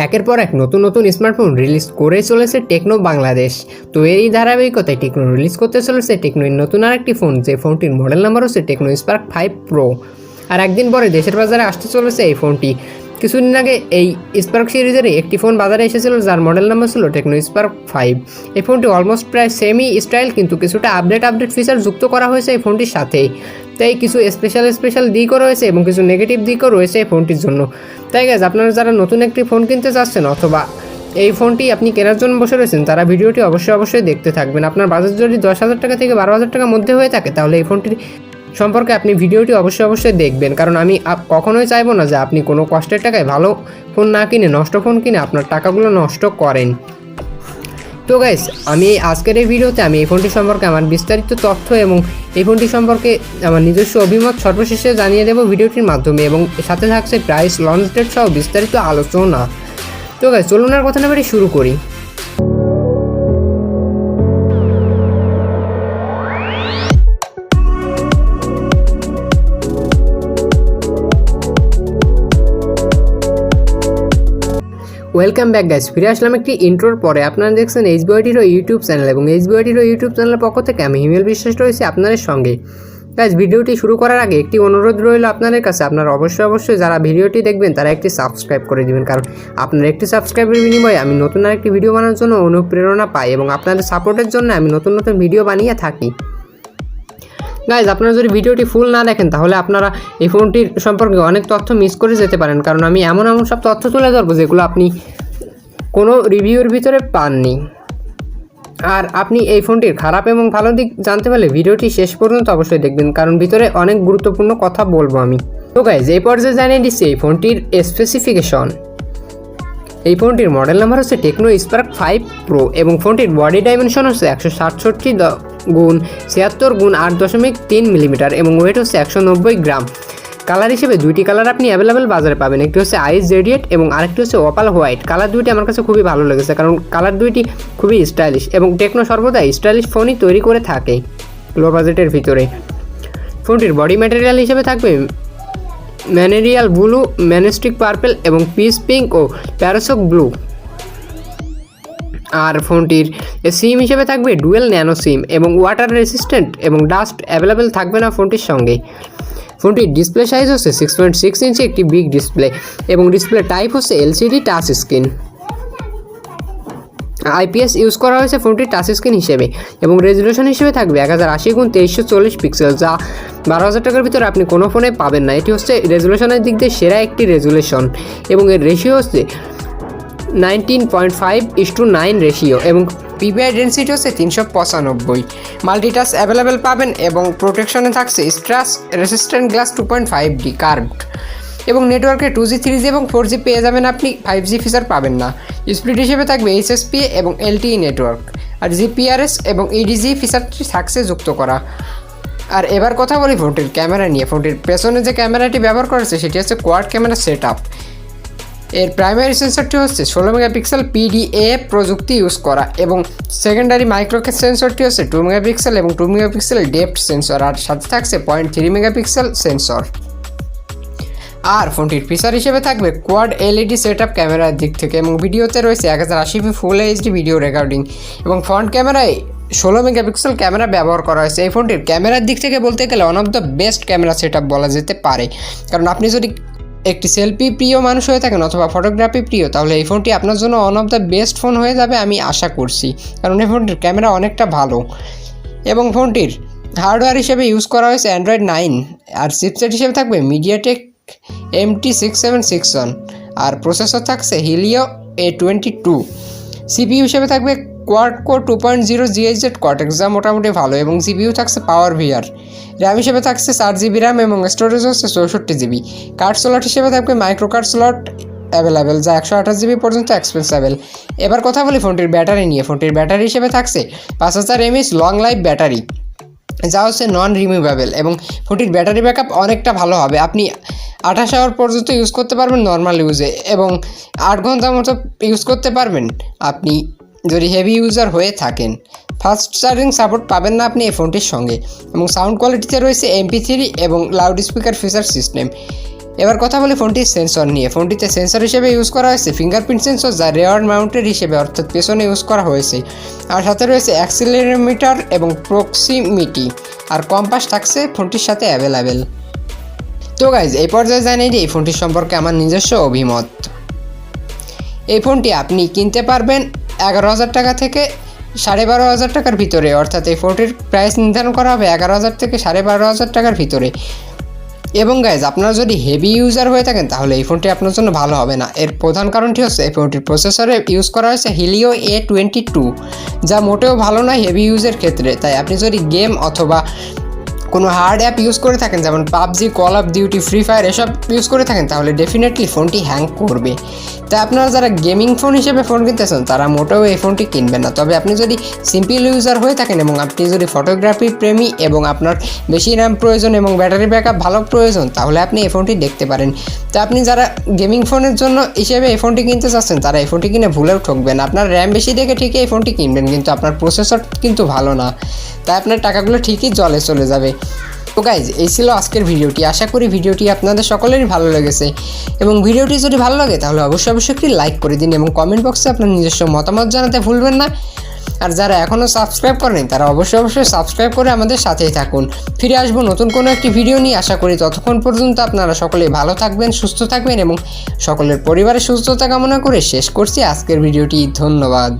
একের পর এক নতুন নতুন স্মার্টফোন রিলিজ করে চলেছে টেকনো বাংলাদেশ। তো এরই ধারাবাহিকতায় টেকনো রিলিজ করতে চলেছে টেকনোর নতুন আরেকটি ফোন, যে ফোনটির মডেল নাম্বার হচ্ছে টেকনো স্পার্ক 5 প্রো। আর একদিন পরে দেশের বাজারে আসতে চলেছে এই ফোনটি। কিছুদিন আগে এই স্পার্ক সিরিজের একটি ফোন বাজারে এসেছিল, যার মডেল নাম্বার ছিল টেকনো স্পার্ক 5। এই ফোনটি অলমোস্ট প্রায় সেমি স্টাইল, কিন্তু কিছুটা আপডেট ফিচার যুক্ত করা হয়েছে এই ফোনটির সাথেই। তাই কিছু স্পেশাল দিকও রয়েছে এবং কিছু নেগেটিভ দিকও রয়েছে এই ফোনটির জন্য। তাই গাইজ, আপনারা যারা নতুন একটি ফোন কিনতে চাচ্ছেন অথবা এই ফোনটি আপনি কেনার জন্য বসে রয়েছেন, তারা ভিডিওটি অবশ্যই দেখতে থাকবেন। আপনার বাজেট যদি 10,000 টাকা থেকে 12,000 টাকার মধ্যে হয়ে থাকে, তাহলে এই ফোনটির সম্পর্কে আপনি ভিডিওটি অবশ্যই দেখবেন। কারণ আমি কখনোই চাইবো না যে আপনি কোনো কষ্টের টাকায় ভালো ফোন না কিনে নষ্ট ফোন কিনে আপনার টাকাগুলো নষ্ট করেন। তো গাইস, আমি আজকের এই ভিডিওতে আমি এই ফোনটি সম্পর্কে আমার বিস্তারিত তথ্য এবং এই ফোনটি সম্পর্কে আমার নিজস্ব অভিমত সর্বশেষে জানিয়ে দেবো ভিডিওটির মাধ্যমে, এবং সাথে থাকছে প্রাইস, লঞ্চ ডেট সহ বিস্তারিত আলোচনা। তো গাইস, চলুন আর কথা না বলে শুরু করি। ওয়েলকাম ব্যাক গাইস, ফিরে আসলাম একটি ইন্ট্রোর পরে। আপনারা দেখছেন এইচবিআইটির ইউটিউব চ্যানেল, এবং এইচবিআইটির ইউটিউব চ্যানেলের পক্ষ থেকে আমি হিমেল বিশ্বাস রয়েছে আপনাদের সঙ্গে। গাইস, ভিডিওটি শুরু করার আগে একটি অনুরোধ রইল আপনাদের কাছে, আপনারা অবশ্যই যারা ভিডিওটি দেখবেন তারা একটি সাবস্ক্রাইব করে দিবেন। কারণ আপনার একটি সাবস্ক্রাইবের বিনিময়ে আমি নতুন আরেকটি ভিডিও বানানোর জন্য অনুপ্রেরণা পাই, এবং আপনাদের সাপোর্টের জন্য আমি নতুন ভিডিও বানিয়ে থাকি। গাইজ, আপনারা যদি ভিডিওটি ফুল না দেখেন, তাহলে আপনারা এই ফোনটির সম্পর্কে অনেক তথ্য মিস করে যেতে পারেন। কারণ আমি এমন সব তথ্য তুলে ধরবো যেগুলো আপনি কোনো রিভিউর ভিতরে পাননি। আর আপনি এই ফোনটির খারাপ এবং ভালো দিক জানতে পারলে ভিডিওটি শেষ পর্যন্ত অবশ্যই দেখবেন, কারণ ভিতরে অনেক গুরুত্বপূর্ণ কথা বলবো আমি। তো গাইজ, এই পর্যায়ে জানিয়ে দিচ্ছি এই ফোনটির স্পেসিফিকেশন। এই ফোনটির মডেল নাম্বার হচ্ছে টেকনো স্পার্ক 5 প্রো, এবং ফোনটির বডি ডাইমেনশন হচ্ছে 167 গুণ 76 গুণ 8.3 মিলিমিটার, এবং ওয়েট হচ্ছে 190 গ্রাম। কালার হিসেবে দুইটি কালার আপনি অ্যাভেলেবেল বাজারে পাবেন, একটি হচ্ছে আইস রেডিয়েট এবং আরেকটি হচ্ছে অপাল হোয়াইট। কালার দুইটি আমার কাছে খুবই ভালো লেগেছে, কারণ কালার দুইটি খুবই স্টাইলিশ, এবং টেকনো সর্বদাই স্টাইলিশ ফোনই তৈরি করে থাকে লো বাজেটের ভিতরে। ফোনটির বডি ম্যাটেরিয়াল হিসেবে থাকবে ম্যানেরিয়াল ব্লু, ম্যানেস্টিক পার্পেল এবং পিস পিঙ্ক ও প্যারাসক ব্লু। আর ফোনটির সিম হিসেবে থাকবে ডুয়েল ন্যানো সিম, এবং ওয়াটার রেসিস্ট্যান্ট এবং ডাস্ট অ্যাভেলেবেল থাকবে না ফোনটির সঙ্গে। ফোনটির ডিসপ্লে সাইজ হচ্ছে 6.6 ইঞ্চি, একটি বিগ ডিসপ্লে, এবং ডিসপ্লে টাইপ হচ্ছে LCD touch screen. IPS use করা হয়েছে ফোনটির টাচ স্ক্রিন হিসেবে, এবং রেজুলেশন হিসেবে থাকবে 1080x2340 পিক্সেল, যা 12,000 টাকার ভিতরে আপনি কোনো ফোনে পাবেন না। এটি হচ্ছে রেজুলেশনের দিক দিয়ে সেরা একটি রেজুলেশন, এবং এর রেশিও হচ্ছে 19.5:9 রেশিও, এবং পিপিআই ডেনসিটি হচ্ছে 395। মাল্টিটাচ অ্যাভেলেবেল পাবেন, এবং প্রোটেকশনে থাকছে scratch resistant glass 2.5D curved, এবং নেটওয়ার্কে 2G 3G এবং 4G পেয়ে যাবেন আপনি, 5G ফিচার পাবেন না। স্পিড হিসেবে থাকবে HSPA এবং LTE নেটওয়ার্ক, আর GPRS এবং EDG ফিচারটি থাকছে যুক্ত করা। আর এবার কথা বলি ফোনটির ক্যামেরা নিয়ে। ফোনটির পেছনে যে ক্যামেরাটি ব্যবহার করেছে সেটি হচ্ছে কোয়াড ক্যামেরা সেট আপ। এর প্রাইমারি সেন্সরটি হচ্ছে 16 মেগাপিক্সেল PDA প্রযুক্তি ইউজ করা, এবং সেকেন্ডারি মাইক্রো সেন্সরটি হচ্ছে 2 মেগাপিক্সেল এবং 2 মেগাপিক্সেল ডেপথ সেন্সর, আর সাথে থাকছে 0.3 মেগাপিক্সেল সেন্সর। আর ফোনটির ফিচার হিসেবে থাকবে কোয়াড LED সেট আপ ক্যামেরার দিক থেকে, এবং ভিডিওতে রয়েছে 1080p ফুল HD ভিডিও রেকর্ডিং, এবং ফ্রন্ট ক্যামেরায় 16 মেগাপিক্সেল ক্যামেরা ব্যবহার করা হয়েছে। এই ফোনটির ক্যামেরার দিক থেকে বলতে গেলে one of the best camera set up বলা যেতে পারে। কারণ আপনি যদি একটি সেলফি প্রিয় মানুষ হয়ে থাকেন অথবা ফটোগ্রাফি প্রিয়, তাহলে এই ফোনটি আপনার জন্য one of the best phone হয়ে যাবে আমি আশা করছি, কারণ এই ফোনটির ক্যামেরা অনেকটা ভালো। এবং ফোনটির হার্ডওয়্যার হিসেবে ইউজ করা হয়েছে Android 9, আর চিপসেট হিসেবে থাকবে MediaTek MT6761, আর প্রসেসর থাকছে Helio A22। CPU হিসেবে থাকবে কোয়াড কোর 2.0 GHz কর্টেক্স, যা মোটামুটি ভালো, এবং CPU থাকছে পাওয়ার VR। র্যাম হিসেবে থাকছে 4GB র্যাম, এবং স্টোরেজ হচ্ছে 64GB। কার্ড স্লট হিসেবে থাকবে মাইক্রো কার্ড স্লট অ্যাভেলেবেল, যা 128GB পর্যন্ত এক্সপেন্সেবল। এবার কথা বলি ফোনটির ব্যাটারি নিয়ে। ফোনটির ব্যাটারি হিসেবে থাকছে 5000 mAh লং লাইফ ব্যাটারি, যা হচ্ছে নন রিমুভেবল, এবং ফোনটির ব্যাটারি ব্যাকআপ অনেকটা ভালো হবে। আপনি 28 আওয়ার পর্যন্ত ইউজ করতে পারবেন নর্মাল ইউজে, এবং 8 ঘন্টার মতো ইউজ করতে পারবেন আপনি যদি হেভি ইউজার হয়ে থাকেন। ফাস্ট চার্জিং সাপোর্ট পাবেন না আপনি এই ফোনটির সঙ্গে, এবং সাউন্ড কোয়ালিটিতে রয়েছে MP3 এবং লাউড স্পিকার ফিচার সিস্টেম। এবার কথা বলি ফোনটির সেন্সর নিয়ে। ফোনটিতে সেন্সর হিসেবে ইউজ করা হয়েছে ফিঙ্গারপ্রিন্ট সেন্সর, যা রেয়ার মাউন্টেড হিসেবে অর্থাৎ পেছনে ইউজ করা হয়েছে। আর সাথে রয়েছে অ্যাক্সিলারোমিটার এবং প্রক্সিমিটি, আর কম্পাস থাকছে ফোনটির সাথে অ্যাভেলেবেল। তো গাইজ, এই পর্যায়ে জানিয়ে দিই এই ফোনটির সম্পর্কে আমার নিজস্ব অভিমত। এই ফোনটি আপনি কিনতে পারবেন 11,000 টাকা থেকে 12,500 টাকার ভিতরে, অর্থাৎ এই ফোনটির প্রাইস নির্ধারণ করা হবে 11,000 থেকে 12,500 টাকার ভিতরে। এবং গাইজ, আপনারা যদি হেভি ইউজার হয়ে থাকেন তাহলে এই ফোনটি আপনার জন্য ভালো হবে না। এর প্রধান কারণটি হচ্ছে এই ফোনটির প্রসেসরে ইউজ করা হয়েছে Helio A22, যা মোটেও ভালো নয় হেভি ইউজের ক্ষেত্রে। তাই আপনি যদি গেম অথবা কোনো হার্ড অ্যাপ ইউজ করে থাকেন, যেমন PUBG, call of duty, free fire এসব ইউজ করে থাকেন, তাহলে ডেফিনেটলি ফোনটি হ্যাং করবে। তাই আপনারা যারা গেমিং ফোন হিসেবে ফোন কিনতেছেন তারা মোটেও এই ফোনটি কিনবেন না। তবে আপনি যদি সিম্পল ইউজার হয়ে থাকেন এবং আপনি যদি ফটোগ্রাফি প্রেমী এবং আপনার বেশি র্যাম প্রয়োজন এবং ব্যাটারি ব্যাকআপ ভালো প্রয়োজন, তাহলে আপনি এই ফোনটি দেখতে পারেন। তো আপনি যারা গেমিং ফোনের জন্য হিসেবে এই ফোনটি কিনতে চাচ্ছেন তারা এই ফোনটি কিনে ভুলেও ঠকবেন। আপনার র্যাম বেশি দেখে ঠিকই এই ফোনটি কিনবেন, কিন্তু আপনার প্রসেসর কিন্তু ভালো না, তাই আপনার টাকাগুলো ঠিকই জলে চলে যাবে। তো গাইজ, এই ছিল আজকের ভিডিওটি। আশা করি ভিডিওটি আপনাদের সকলেরই ভালো লেগেছে, এবং ভিডিওটি যদি ভালো লাগে তাহলে অবশ্যই একটি লাইক করে দিন এবং কমেন্ট বক্সে আপনার নিজস্ব মতামত জানাতে ভুলবেন না। আর যারা এখনও সাবস্ক্রাইব করেনি তারা অবশ্যই সাবস্ক্রাইব করে আমাদের সাথেই থাকুন। ফিরে আসবো নতুন কোনো একটি ভিডিও নিয়ে। আশা করি ততক্ষণ পর্যন্ত আপনারা সকলেই ভালো থাকবেন, সুস্থ থাকবেন এবং সকলের পরিবারের সুস্থতা কামনা করে শেষ করছি আজকের ভিডিওটি। ধন্যবাদ।